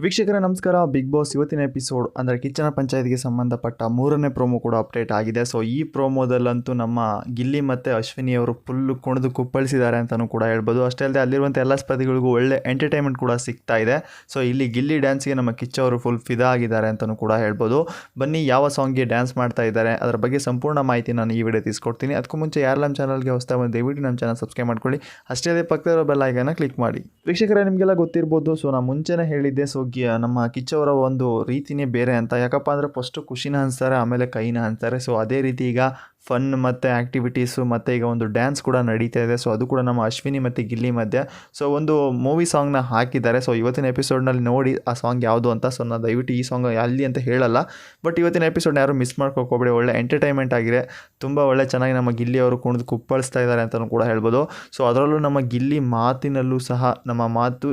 ವೀಕ್ಷಕರೇ ನಮಸ್ಕಾರ. Big boss ಇವತ್ತಿನ ಎಪಿಸೋಡ್ ಅಂದರೆ ಕಿಚ್ಚನ ಪಂಚಾಯತ್ಗೆ ಸಂಬಂಧಪಟ್ಟ 3ನೇ ಪ್ರೋಮೋ ಕೂಡ ಅಪ್ಡೇಟ್ ಆಗಿದೆ. ಸೊ ಈ ಪ್ರೋಮೋದಲ್ಲಂತೂ ನಮ್ಮ ಗಿಲ್ಲಿ ಮತ್ತು ಅಶ್ವಿನಿ ಅವರು ಫುಲ್ಲು ಕುಣಿದು ಕುಪ್ಪಳಿಸಿದ್ದಾರೆ ಅಂತಲೂ ಕೂಡ ಹೇಳ್ಬೋದು. ಅಷ್ಟೇ ಅಲ್ಲದೆ ಅಲ್ಲಿರುವಂಥ ಎಲ್ಲ ಸ್ಪರ್ಧಿಗಳಿಗೂ ಒಳ್ಳೆ ಎಂಟರ್ಟೈನ್ಮೆಂಟ್ ಕೂಡ ಸಿಗ್ತಾ ಇದೆ. ಸೊ ಇಲ್ಲಿ ಗಿಲ್ಲಿ ಡ್ಯಾನ್ಸ್ಗೆ ನಮ್ಮ ಕಿಚ್ಚ ಅವರು ಫುಲ್ ಫಿದಾ ಆಗಿದ್ದಾರೆ ಅಂತಲೂ ಕೂಡ ಹೇಳ್ಬೋದು. ಬನ್ನಿ ಯಾವ ಸಾಂಗ್ಗೆ ಡ್ಯಾನ್ಸ್ ಮಾಡ್ತಾ ಇದ್ದಾರೆ ಅದರ ಬಗ್ಗೆ ಸಂಪೂರ್ಣ ಮಾಹಿತಿ ನಾನು ಈ ವಿಡಿಯೋ ತಿಳಿಸ್ಕೊಡ್ತೀನಿ. ಅದಕ್ಕೂ ಮುಂಚೆ ಯಾರು ನಮ್ಮ ಚಾನಲ್ಗೆ ಹೊಸ್ತಾ ಬಂದು ದಯವಿಟ್ಟು ನಮ್ಮ ಚಾನಲ್ ಸಬ್ಸ್ಕ್ರೈಬ್ ಮಾಡ್ಕೊಳ್ಳಿ. ಅಷ್ಟೇ ಅದೇ ಪಕ್ಕದ ಬೆಲ್ ಐಕಾನ್ನ ಕ್ಲಿಕ್ ಮಾಡಿ. ವೀಕ್ಷಕರೇ ನಿಮಗೆಲ್ಲ ಗೊತ್ತಿರ್ಬೋದು. ಸೊ ನಾನು ಮುಂಚೆನೇ ಹೇಳಿದ್ದೆ. ಸೊ ನಮ್ಮ ಕಿಚ್ಚವರ ಒಂದು ರೀತಿನೇ ಬೇರೆ ಅಂತ. ಯಾಕಪ್ಪ ಅಂದರೆ ಫಸ್ಟು ಖುಷಿನ ಹಂಚ್ತಾರೆ, ಆಮೇಲೆ ಕೈನ ಹಂಚ್ತಾರೆ. ಸೊ ಅದೇ ರೀತಿ ಈಗ ಫನ್ ಮತ್ತು ಆ್ಯಕ್ಟಿವಿಟೀಸು ಮತ್ತು ಈಗ ಒಂದು ಡ್ಯಾನ್ಸ್ ಕೂಡ ನಡೀತಾ ಇದೆ. ಸೊ ಅದು ಕೂಡ ನಮ್ಮ ಅಶ್ವಿನಿ ಮತ್ತು ಗಿಲ್ಲಿ ಮಧ್ಯೆ. ಸೊ ಒಂದು ಮೂವಿ ಸಾಂಗ್ನ ಹಾಕಿದ್ದಾರೆ. ಸೊ ಇವತ್ತಿನ ಎಪಿಸೋಡ್ನಲ್ಲಿ ನೋಡಿ ಆ ಸಾಂಗ್ ಯಾವುದು ಅಂತ. ಸೊ ನಾನು ದಯವಿಟ್ಟು ಈ ಸಾಂಗ್ ಅಲ್ಲಿ ಅಂತ ಹೇಳಲ್ಲ, ಬಟ್ ಇವತ್ತಿನ ಎಪಿಸೋಡ್ನ ಯಾರು ಮಿಸ್ ಮಾಡ್ಕೋಬೇಡಿ. ಒಳ್ಳೆ ಎಂಟರ್ಟೈನ್ಮೆಂಟ್ ಆಗಿದೆ, ತುಂಬ ಒಳ್ಳೆ ಚೆನ್ನಾಗಿ ನಮ್ಮ ಗಿಲ್ಲಿ ಅವರು ಕುಣಿದು ಕುಪ್ಪಳಿಸ್ತಾ ಇದ್ದಾರೆ ಅಂತಲೂ ಕೂಡ ಹೇಳ್ಬೋದು. ಸೊ ಅದರಲ್ಲೂ ನಮ್ಮ ಗಿಲ್ಲಿ ಮಾತಿನಲ್ಲೂ ಸಹ ನಮ್ಮ ಮಾತು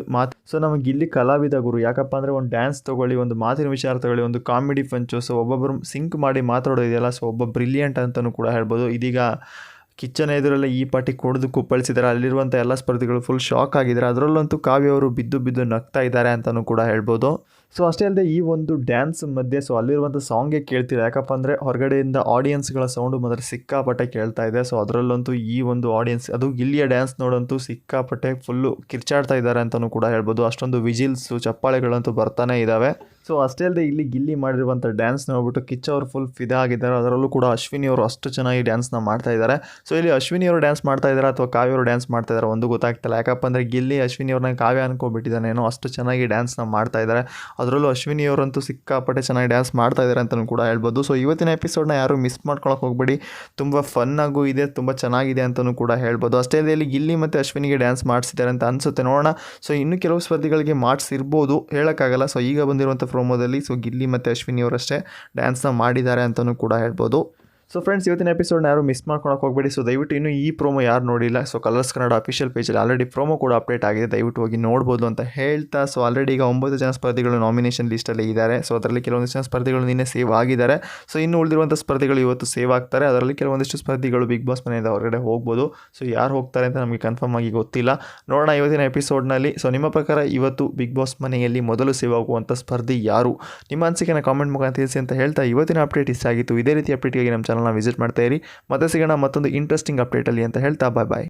ಸೊ ನಮ್ಮ ಗಿಲ್ಲಿ ಕಲಾವಿದ ಗುರು. ಯಾಕಪ್ಪ ಅಂದರೆ ಒಂದು ಡ್ಯಾನ್ಸ್ ತೊಗೊಳ್ಳಿ, ಒಂದು ಮಾತಿನ ವಿಚಾರ ತೊಗೊಳ್ಳಿ, ಒಂದು ಕಾಮಿಡಿ ಪಂಚು. ಸೊ ಒಬ್ಬೊಬ್ಬರು ಸಿಂಕ್ ಮಾಡಿ ಮಾತಾಡೋದಿದೆಯಲ್ಲ, ಸೊ ಒಬ್ಬ ಬ್ರಿಲಿಯಂಟ್ ಅಂತಲೂ ಕೂಡ ಹೇಳ್ಬೋದು. ಇದೀಗ ಕಿಚ್ಚನ ಎದುರಲ್ಲೇ ಈ ಪಾಟಿ ಕುಡಿದು ಕುಪ್ಪಳಿಸಿದ್ದಾರೆ. ಅಲ್ಲಿರುವಂಥ ಎಲ್ಲ ಸ್ಪರ್ಧಿಗಳು ಫುಲ್ ಶಾಕ್ ಆಗಿದ್ದಾರೆ. ಅದರಲ್ಲಂತೂ ಕಾವ್ಯ ಅವರು ಬಿದ್ದು ನಗ್ತಾ ಇದ್ದಾರೆ ಅಂತಲೂ ಕೂಡ ಹೇಳ್ಬೋದು. ಸೊ ಅಷ್ಟೇ ಅಲ್ಲದೆ ಈ ಒಂದು ಡ್ಯಾನ್ಸ್ ಮಧ್ಯೆ ಸೊ ಅಲ್ಲಿರುವಂಥ ಸಾಂಗೇ ಕೇಳ್ತೀರ. ಯಾಕಪ್ಪ ಅಂದರೆ ಹೊರಗಡೆಯಿಂದ ಆಡಿಯನ್ಸ್ಗಳ ಸೌಂಡು ಮಾತ್ರ ಸಿಕ್ಕಾಪಟ್ಟೆ ಕೇಳ್ತಾ ಇದೆ. ಸೊ ಅದರಲ್ಲಂತೂ ಈ ಒಂದು ಆಡಿಯನ್ಸ್, ಅದು ಗಿಲ್ಲಿಯ ಡ್ಯಾನ್ಸ್ ನೋಡಂತೂ ಸಿಕ್ಕಾಪಟ್ಟೆ ಫುಲ್ಲು ಕಿರ್ಚಾಡ್ತಾ ಇದ್ದಾರೆ ಅಂತಲೂ ಕೂಡ ಹೇಳ್ಬೋದು. ಅಷ್ಟೊಂದು ವಿಜಿಲ್ಸು ಚಪ್ಪಾಳೆಗಳಂತೂ ಬರ್ತಾನೆ ಇದ್ದಾವೆ. ಸೊ ಅಷ್ಟೇ ಅಲ್ಲದೆ ಇಲ್ಲಿ ಗಿಲ್ಲಿ ಮಾಡಿರುವಂಥ ಡ್ಯಾನ್ಸ್ ನೋಡ್ಬಿಟ್ಟು ಕಿಚ್ಚ ಅವರು ಫುಲ್ ಫಿದಾ ಆಗಿದ್ದಾರೆ. ಅದರಲ್ಲೂ ಕೂಡ ಅಶ್ವಿನಿ ಅವರು ಅಷ್ಟು ಚೆನ್ನಾಗಿ ಡ್ಯಾನ್ಸ್ನ ಮಾಡ್ತಾ ಇದ್ದಾರೆ. ಸೊ ಇಲ್ಲಿ ಅಶ್ವಿನಿ ಅವರು ಡ್ಯಾನ್ಸ್ ಮಾಡ್ತಾ ಇದ್ದಾರೆ ಅಥವಾ ಕಾವ್ಯ ಅವರು ಡ್ಯಾನ್ಸ್ ಮಾಡ್ತಾ ಇದ್ದಾರೆ ಒಂದು ಗೊತ್ತಾಗ್ತಿಲ್ಲ. ಯಾಕಪ್ಪ ಅಂದರೆ ಗಿಲ್ಲಿ ಅಶ್ವಿನಿ ಅವ್ರನ್ನ ಕಾವ್ಯ ಅನ್ಕೊಬಿಟ್ಟಿದ್ದಾನೇನೋ, ಅಷ್ಟು ಚೆನ್ನಾಗಿ ಡ್ಯಾನ್ಸ್ನ ಮಾಡ್ತಾ ಇದ್ದಾರೆ. ಅದರಲ್ಲೂ ಅಶ್ವಿನಿ ಅವರಂತೂ ಸಿಕ್ಕಾಪಟ್ಟೆ ಚೆನ್ನಾಗಿ ಡ್ಯಾನ್ಸ್ ಮಾಡ್ತಾ ಇದ್ದಾರೆ ಅಂತಲೂ ಕೂಡ ಹೇಳ್ಬೋದು. ಸೊ ಇವತ್ತಿನ ಎಪಿಸೋಡ್ನ ಯಾರು ಮಿಸ್ ಮಾಡ್ಕೊಳಕ್ಕೆ ಹೋಗಬೇಡಿ. ತುಂಬ ಫನ್ನಾಗೂ ಇದೆ, ತುಂಬ ಚೆನ್ನಾಗಿದೆ ಅಂತಲೂ ಕೂಡ ಹೇಳ್ಬೋದು. ಅಷ್ಟೇ ಅಲ್ಲದೆ ಇಲ್ಲಿ ಗಿಲ್ಲಿ ಮತ್ತು ಅಶ್ವಿನಿಗೆ ಡ್ಯಾನ್ಸ್ ಮಾಡಿಸಿದ್ದಾರೆ ಅಂತ ಅನಿಸುತ್ತೆ, ನೋಡೋಣ. ಸೊ ಇನ್ನು ಕೆಲವು ಸ್ಪರ್ಧಿಗಳಿಗೆ ಮಾಡಿಸಿರ್ಬೋದು, ಹೇಳೋಕ್ಕಾಗಲ್ಲ. ಸೊ ಈಗ ಬಂದಿರುವಂಥ ಪ್ರೋಮೋದಲ್ಲಿ ಸೊ ಗಿಲ್ಲಿ ಮತ್ತು ಅಶ್ವಿನಿ ಅವರಷ್ಟೇ ಡ್ಯಾನ್ಸ್ನ ಮಾಡಿದ್ದಾರೆ ಅಂತಲೂ ಕೂಡ ಹೇಳ್ಬೋದು. ಸೊ ಫ್ರೆಂಡ್ಸ್ ಇವತ್ತಿನ ಎಪಿಸೋಡ್ನ ಯಾರು ಮಿಸ್ ಮಾಡ್ಕೊಳಕ್ಕೆ ಹೋಗಬೇಡಿ. ಸೊ ದಯವಿಟ್ಟು ಇನ್ನೂ ಈ ಪ್ರೋಮೋ ಯಾರು ನೋಡಿಲ್ಲ, ಸೊ ಕಲರ್ಸ್ ಕನ್ನಡ ಅಫಿಷಿಯಲ್ ಪೇಜಲ್ಲಿ ಆಲ್ರೆಡಿ ಪ್ರೋಮೋ ಕೂಡ ಅಪ್ಡೇಟ್ ಆಗಿದೆ, ದಯವಿಟ್ಟು ಹೋಗಿ ನೋಡ್ಬೋದು ಅಂತ ಹೇಳ್ತಾ. ಸೊ ಆಲ್ರೆಡಿ ಈಗ 9 ಜನ ಸ್ಪರ್ಧಿಗಳು ನಾಮಿನೇಷನ್ ಲಿಸ್ಟಲ್ಲಿ ಇದ್ದಾರೆ. ಸೊ ಅದರಲ್ಲಿ ಕೆಲವೊಂದಿಷ್ಟು ಜನ ಸ್ಪರ್ಧಿಗಳು ನಿನ್ನೆ ಸೇವ್ ಆಗಿದ್ದಾರೆ. ಸೊ ಇನ್ನು ಉಳಿದಿರುವಂಥ ಸ್ಪರ್ಧಿಗಳು ಇವತ್ತು ಸೇವ್ ಆಗ್ತಾರೆ. ಅದರಲ್ಲಿ ಕೆಲವೊಂದಿಷ್ಟು ಸ್ಪರ್ಧಿಗಳು ಬಿಗ್ ಬಾಸ್ ಮನೆಯಿಂದ ಹೊರಗಡೆ ಹೋಗ್ಬೋದು. ಸೊ ಯಾರು ಹೋಗ್ತಾರೆ ಅಂತ ನಮಗೆ ಕನ್ಫರ್ಮ್ ಆಗಿ ಗೊತ್ತಿಲ್ಲ, ನೋಡೋಣ ಇವತ್ತಿನ ಎಪಿಸೋಡ್ನಲ್ಲಿ. ಸೊ ನಿಮ್ಮ ಪ್ರಕಾರ ಇವತ್ತು ಬಿಗ್ ಬಾಸ್ ಮನೆಯಲ್ಲಿ ಮೊದಲು ಸೇವ್ ಆಗುವಂಥ ಸ್ಪರ್ಧಿ ಯಾರು? ನಿಮ್ಮ ಅನಿಸಿಕೆನ ಕಾಮೆಂಟ್ ಮುಖಾಂತರ ತಿಳಿಸಿ ಅಂತ ಹೇಳ್ತಾ ಇವತ್ತಿನ ಅಪ್ಡೇಟ್ ಇಷ್ಟ ಆಗಿತ್ತು. ಇದೇ ರೀತಿ ಅಪ್ಡೇಟ್ಗಾಗಿ ನಮ್ಮ ಚಾನಲ್ನ ವಿಸಿಟ್ ಮಾಡ್ತಾ ಇರಿ. ಮತ್ತೆ ಸಿಗೋಣ ಮತ್ತೊಂದು ಇಂಟ್ರೆಸ್ಟಿಂಗ್ ಅಪ್ಡೇಟಲ್ಲಿ ಅಂತ ಹೇಳ್ತಾ ಬಾಯ್.